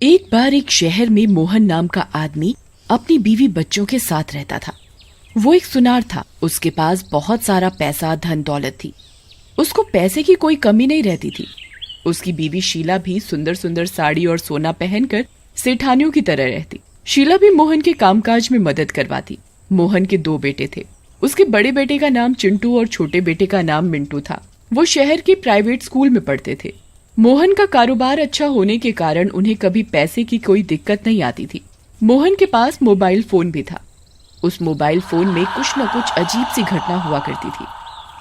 एक बार एक शहर में मोहन नाम का आदमी अपनी बीवी बच्चों के साथ रहता था। वो एक सुनार था। उसके पास बहुत सारा पैसा धन दौलत थी। उसको पैसे की कोई कमी नहीं रहती थी। उसकी बीवी शीला भी सुंदर सुंदर साड़ी और सोना पहनकर सेठानियों की तरह रहती। शीला भी मोहन के कामकाज में मदद करवाती। मोहन के 2 बेटे थे। उसके बड़े बेटे का नाम चिंटू और छोटे बेटे का नाम मिंटू था। वो शहर के प्राइवेट स्कूल में पढ़ते थे। मोहन का कारोबार अच्छा होने के कारण उन्हें कभी पैसे की कोई दिक्कत नहीं आती थी। मोहन के पास मोबाइल फोन भी था। उस मोबाइल फोन में कुछ न कुछ अजीब सी घटना हुआ करती थी,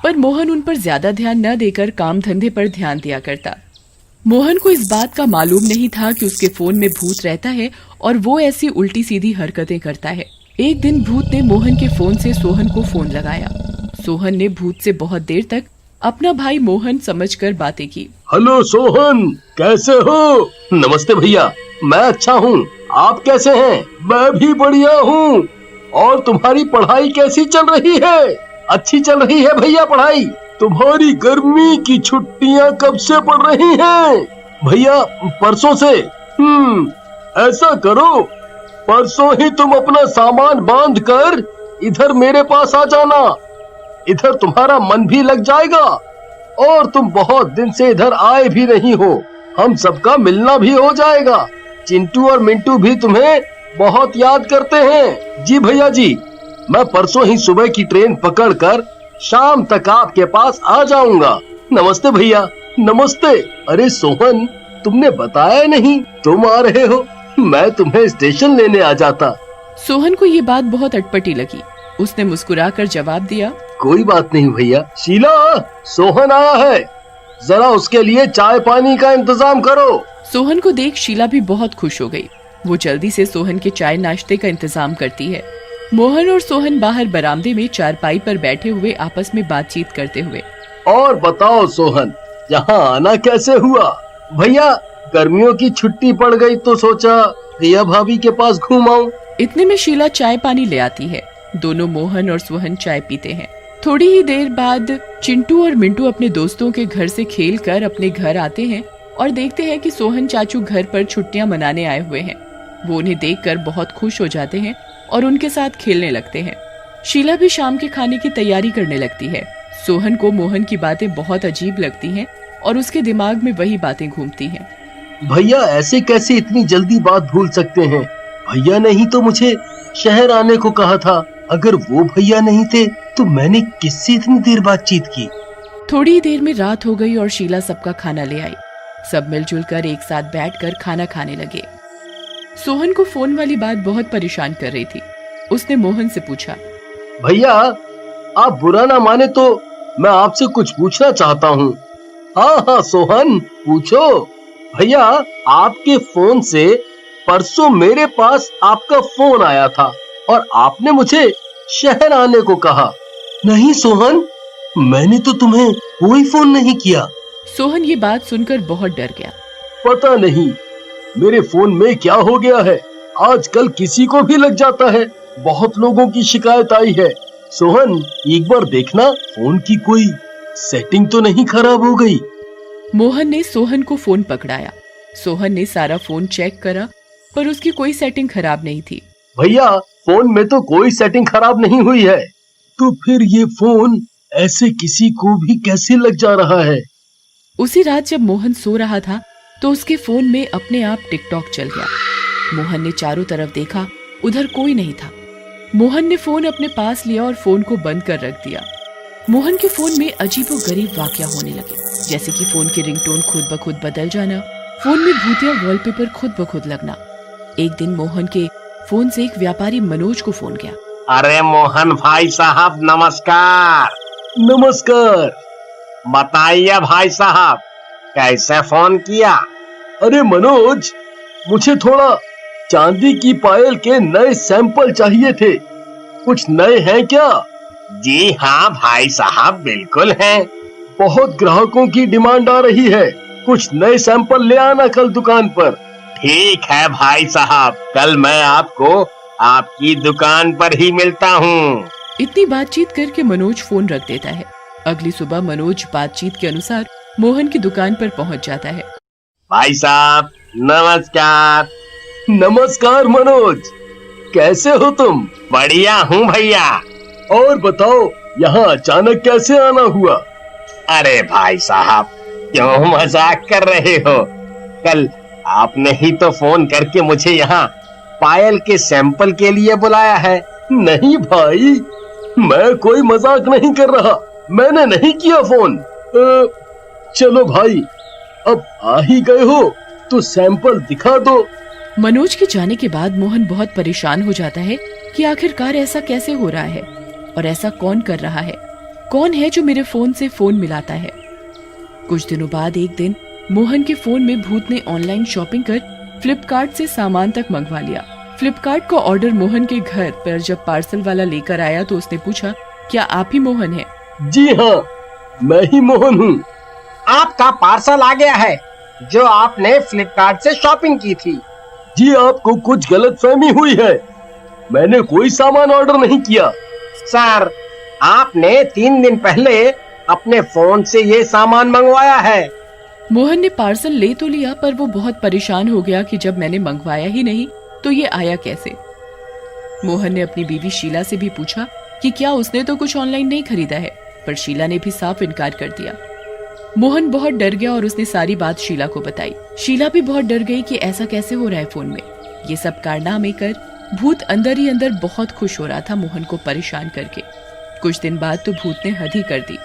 पर मोहन उन पर ज्यादा ध्यान न देकर काम धंधे पर ध्यान दिया करता। मोहन को इस बात का मालूम नहीं था कि उसके फोन में भूत रहता है और वो ऐसी उल्टी सीधी हरकतें करता है। एक दिन भूत ने मोहन के फोन से सोहन को फोन लगाया। सोहन ने भूत से बहुत देर तक अपना भाई मोहन समझकर बातें की। हेलो सोहन, कैसे हो? नमस्ते भैया, मैं अच्छा हूँ। आप कैसे हैं? मैं भी बढ़िया हूँ। और तुम्हारी पढ़ाई कैसी चल रही है? अच्छी चल रही है भैया पढ़ाई। तुम्हारी गर्मी की छुट्टियाँ कब से पड़ रही हैं? भैया परसों से। ऐसा करो, परसों ही तुम अपना सामान बांध कर इधर मेरे पास आ जाना। इधर तुम्हारा मन भी लग जाएगा और तुम बहुत दिन से इधर आए भी नहीं हो। हम सबका मिलना भी हो जाएगा। चिंटू और मिंटू भी तुम्हें बहुत याद करते हैं। जी भैया जी, मैं परसों ही सुबह की ट्रेन पकड़कर शाम तक आपके पास आ जाऊंगा। नमस्ते भैया। नमस्ते। अरे सोहन, तुमने बताया नहीं तुम आ रहे हो। मैं तुम्हें स्टेशन लेने आ जाता। सोहन को ये बात बहुत अटपटी लगी। उसने मुस्कुराकर जवाब दिया, कोई बात नहीं भैया। शीला, सोहन आया है, जरा उसके लिए चाय पानी का इंतजाम करो। सोहन को देख शीला भी बहुत खुश हो गई। वो जल्दी से सोहन के चाय नाश्ते का इंतजाम करती है। मोहन और सोहन बाहर बरामदे में चारपाई पर बैठे हुए आपस में बातचीत करते हुए, और बताओ सोहन, यहाँ आना कैसे हुआ? भैया गर्मियों की छुट्टी पड़ गई तो सोचा भैया भाभी के पास घूम आऊं। इतने में शीला चाय पानी ले आती है। दोनों मोहन और सोहन चाय पीते हैं। थोड़ी ही देर बाद चिंटू और मिंटू अपने दोस्तों के घर से खेलकर अपने घर आते हैं और देखते हैं कि सोहन चाचू घर पर छुट्टियां मनाने आए हुए हैं। वो उन्हें देखकर बहुत खुश हो जाते हैं और उनके साथ खेलने लगते हैं। शीला भी शाम के खाने की तैयारी करने लगती है। सोहन को मोहन की बातें बहुत अजीब लगती हैं और उसके दिमाग में वही बातें घूमती हैं। भैया ऐसे कैसे इतनी जल्दी बात भूल सकते हैं? भैया ने ही तो मुझे शहर आने को कहा था। अगर वो भैया नहीं थे तो मैंने किससे इतनी देर बातचीत की? थोड़ी ही देर में रात हो गई और शीला सबका खाना ले आई। सब मिलजुल कर एक साथ बैठकर खाना खाने लगे। सोहन को फोन वाली बात बहुत परेशान कर रही थी। उसने मोहन से पूछा, भैया आप बुरा ना माने तो मैं आपसे कुछ पूछना चाहता हूँ। हाँ हाँ सोहन, पूछो। भैया आपके फोन से परसों मेरे पास आपका फोन आया था और आपने मुझे शहर आने को कहा। नहीं सोहन, मैंने तो तुम्हें कोई फोन नहीं किया। सोहन ये बात सुनकर बहुत डर गया। पता नहीं मेरे फोन में क्या हो गया है, आजकल किसी को भी लग जाता है। बहुत लोगों की शिकायत आई है। सोहन एक बार देखना, फोन की कोई सेटिंग तो नहीं खराब हो गई। मोहन ने सोहन को फोन पकड़ाया। सोहन ने सारा फोन चेक करा पर उसकी कोई सेटिंग खराब नहीं थी। भैया फोन में तो कोई सेटिंग खराब नहीं हुई है। तो फिर ये फोन ऐसे किसी को भी कैसे लग जा रहा है? उसी रात जब मोहन सो रहा था तो उसके फोन में अपने आप टिकटॉक चल गया। मोहन ने चारों तरफ देखा, उधर कोई नहीं था। मोहन ने फोन अपने पास लिया और फोन को बंद कर रख दिया। मोहन के फोन में अजीबोगरीब वाकया होने लगे, जैसे कि फोन की रिंगटोन खुद ब खुद बदल जाना, फोन में भूतिया वॉलपेपर खुद ब खुद लगना। एक दिन मोहन के फोन से एक व्यापारी मनोज को फोन गया। अरे मोहन भाई साहब, नमस्कार। नमस्कार। बताइए भाई साहब, कैसे फोन किया? अरे मनोज, मुझे थोड़ा चांदी की पायल के नए सैंपल चाहिए थे। कुछ नए हैं क्या? जी हाँ भाई साहब, बिल्कुल हैं। बहुत ग्राहकों की डिमांड आ रही है। कुछ नए सैंपल ले आना कल दुकान पर। ठीक है भाई साहब, कल मैं आपको आपकी दुकान पर ही मिलता हूँ। इतनी बातचीत करके मनोज फोन रख देता है। अगली सुबह मनोज बातचीत के अनुसार मोहन की दुकान पर पहुँच जाता है। भाई साहब, नमस्कार। नमस्कार मनोज, कैसे हो तुम? बढ़िया हूँ भैया। और बताओ, यहाँ अचानक कैसे आना हुआ? अरे भाई साहब, क्यों मजाक कर रहे हो? कल आपने ही तो फोन करके मुझे यहाँ पायल के सैंपल के लिए बुलाया है। नहीं भाई, मैं कोई मजाक नहीं कर रहा, मैंने नहीं किया फोन। चलो भाई, अब आ ही गए हो तो सैंपल दिखा दो। मनोज के जाने के बाद मोहन बहुत परेशान हो जाता है कि आखिरकार ऐसा कैसे हो रहा है और ऐसा कौन कर रहा है, कौन है जो मेरे फोन से फोन मिलाता है। कुछ दिनों बाद एक दिन मोहन के फोन में भूत ने ऑनलाइन शॉपिंग कर फ्लिपकार्ट से सामान तक मंगवा लिया। फ्लिपकार्ट का ऑर्डर मोहन के घर पर जब पार्सल वाला लेकर आया तो उसने पूछा, क्या आप ही मोहन हैं? जी हाँ, मैं ही मोहन हूँ। आपका पार्सल आ गया है जो आपने फ्लिपकार्ट से शॉपिंग की थी। जी, आपको कुछ गलतफहमी हुई है, मैंने कोई सामान ऑर्डर नहीं किया। सर, आपने 3 दिन पहले अपने फोन से ये सामान मंगवाया है। मोहन ने पार्सल ले तो लिया, पर वो बहुत परेशान हो गया कि जब मैंने मंगवाया ही नहीं तो ये आया कैसे। मोहन ने अपनी बीवी शीला से भी पूछा कि क्या उसने तो कुछ ऑनलाइन नहीं खरीदा है, पर शीला ने भी साफ इनकार कर दिया। मोहन बहुत डर गया और उसने सारी बात शीला को बताई। शीला भी बहुत डर गई कि ऐसा कैसे हो रहा है फोन में। ये सब कारनामे कर भूत अंदर ही अंदर बहुत खुश हो रहा था मोहन को परेशान करके। कुछ दिन बाद तो भूत ने हद ही कर दी।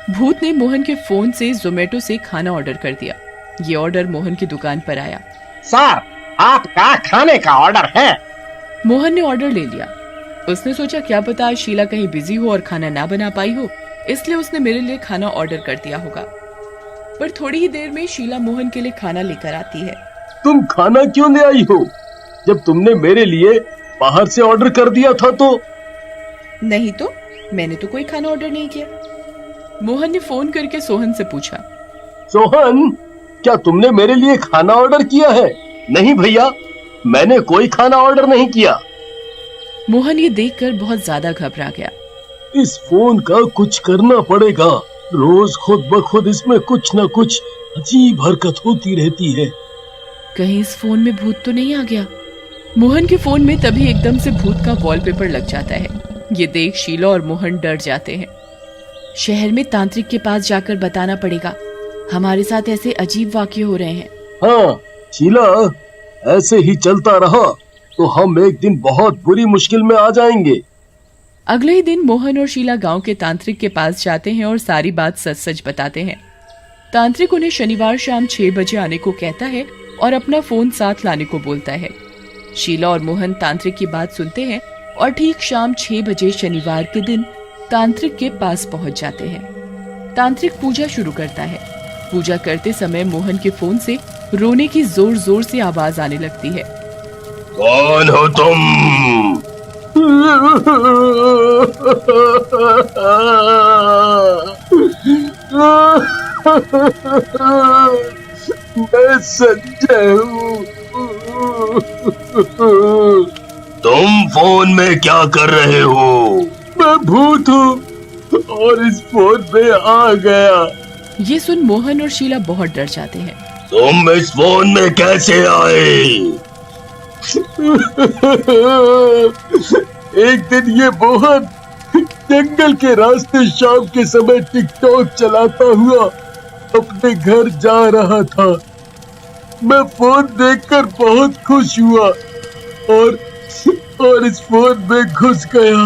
भूत ने मोहन के फोन से जोमेटो से खाना ऑर्डर कर दिया। ये ऑर्डर मोहन की दुकान पर आया। सर, आपका खाने का ऑर्डर है। मोहन ने ऑर्डर ले लिया। उसने सोचा क्या पता आज शीला कहीं बिजी हो और खाना ना बना पाई हो, इसलिए उसने मेरे लिए खाना ऑर्डर कर दिया होगा। पर थोड़ी ही देर में शीला मोहन के लिए खाना लेकर आती है। तुम खाना क्यों ले आई हो, जब तुमने मेरे लिए बाहर से ऑर्डर कर दिया था? तो नहीं तो मैंने तो कोई खाना ऑर्डर नहीं किया। मोहन ने फोन करके सोहन से पूछा, सोहन, क्या तुमने मेरे लिए खाना ऑर्डर किया है? नहीं भैया, मैंने कोई खाना ऑर्डर नहीं किया। मोहन ये देखकर बहुत ज्यादा घबरा गया। इस फोन का कुछ करना पड़ेगा, रोज खुद ब खुद इसमें कुछ न कुछ अजीब हरकत होती रहती है। कहीं इस फोन में भूत तो नहीं आ गया? मोहन के फोन में तभी एकदम से भूत का वॉलपेपर लग जाता है। ये देख शीला और मोहन डर जाते हैं। शहर में तांत्रिक के पास जाकर बताना पड़ेगा, हमारे साथ ऐसे अजीब वाकये हो रहे हैं। हाँ शीला, ऐसे ही चलता रहा तो हम एक दिन बहुत बुरी मुश्किल में आ जाएंगे। अगले ही दिन मोहन और शीला गांव के तांत्रिक के पास जाते हैं और सारी बात सच सच बताते हैं। तांत्रिक उन्हें शनिवार शाम 6 बजे आने को कहता है और अपना फोन साथ लाने को बोलता है। शीला और मोहन तांत्रिक की बात सुनते हैं और ठीक शाम 6 बजे शनिवार के दिन तांत्रिक के पास पहुंच जाते हैं। तांत्रिक पूजा शुरू करता है। पूजा करते समय मोहन के फोन से रोने की जोर जोर से आवाज आने लगती है। कौन हो तुम? मैं संजय हूँ। तुम फोन में क्या कर रहे हो? मैं भूत हूँ और इस फोन में आ गया। ये सुन मोहन और शीला बहुत डर जाते हैं। तुम इस फोन में कैसे आए? एक दिन ये मोहन जंगल के रास्ते शाम के समय टिकटॉक चलाता हुआ अपने घर जा रहा था। मैं फोन देखकर बहुत खुश हुआ और इस फोन में घुस गया।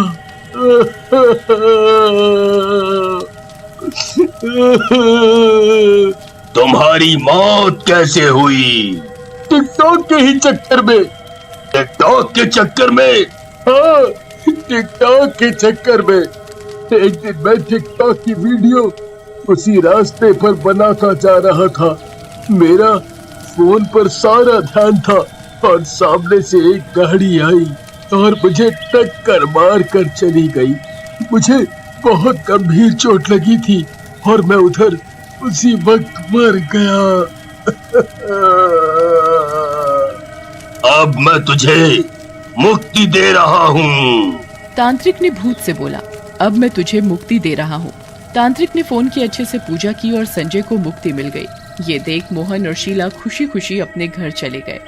तुम्हारी मौत कैसे हुई? टिकटॉक के ही चक्कर में। टिकटॉक के चक्कर में? हाँ, टिकटॉक के चक्कर में। एक दिन मैं टिकटॉक की वीडियो उसी रास्ते पर बनाता जा रहा था। मेरा फोन पर सारा ध्यान था और सामने से एक गाड़ी आई और मुझे टक्कर मार कर चली गई। मुझे बहुत गंभीर चोट लगी थी और मैं उधर उसी वक्त मर गया। अब मैं तुझे मुक्ति दे रहा हूँ। तांत्रिक ने भूत से बोला, अब मैं तुझे मुक्ति दे रहा हूँ। तांत्रिक ने फोन की अच्छे से पूजा की और संजय को मुक्ति मिल गई। ये देख मोहन और शीला खुशी खुशी अपने घर चले गए।